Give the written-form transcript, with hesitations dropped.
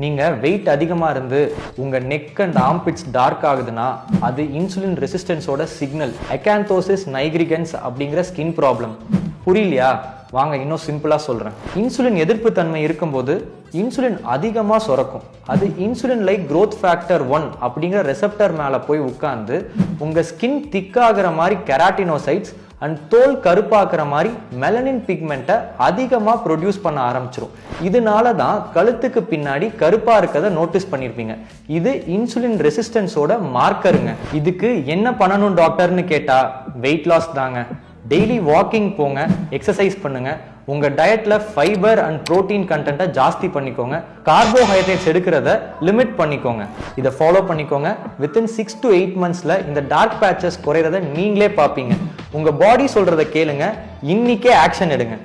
நீங்க வெயிட் அதிகமா இருந்து உங்க நெக் அண்ட் ஆர்ம்பிட்ஸ் டார்க் ஆகுதுன்னா அது இன்சுலின் ரெசிஸ்டன்ஸோட சிக்னல். அகாந்தோசிஸ் நைக்ரிகன்ஸ் அப்படிங்கிற ஸ்கின் ப்ராப்ளம். புரியலையா? வாங்க இன்னும் சிம்பிளா சொல்றேன். இன்சுலின் எதிர்ப்பு தன்மை இருக்கும்போது இன்சுலின் அதிகமா சுரக்கும். அது இன்சுலின் லைக் growth factor 1 அப்படிங்கிற ரெசெப்டர் மேல போய் உட்கார்ந்து உங்க ஸ்கின் திக்காகிற மாதிரி கெராட்டினோசைட்ஸ் அண்ட் தோல் கருப்பாக்குற மாதிரி மெலனின் பிக்மெண்ட்டை அதிகமா ப்ரொடியூஸ் பண்ண ஆரம்பிச்சிடும். இதனால தான் கழுத்துக்கு பின்னாடி கருப்பா இருக்கதை நோட்டீஸ் பண்ணிருப்பீங்க. இது இன்சுலின் ரெசிஸ்டன்ஸோட மார்க்கருங்க. இதுக்கு என்ன பண்ணணும் டாக்டர்னு கேட்டா வெயிட் லாஸ் தாங்க. டெய்லி வாக்கிங் போங்க, எக்ஸசைஸ் பண்ணுங்க, உங்க டயட்ல ஃபைபர் அண்ட் புரோட்டீன் கண்டென்ட்டை ஜாஸ்தி பண்ணிக்கோங்க, கார்போஹைட்ரேட்ஸ் எடுக்கிறத லிமிட் பண்ணிக்கோங்க. இதை ஃபாலோ பண்ணிக்கோங்க. வித்தின் 6 to 8 monthsல இந்த டார்க் பேச்சஸ் குறையறத நீங்களே பார்ப்பீங்க. உங்க பாடி சொல்றதை கேளுங்க, இன்னைக்கே ஆக்ஷன் எடுங்க.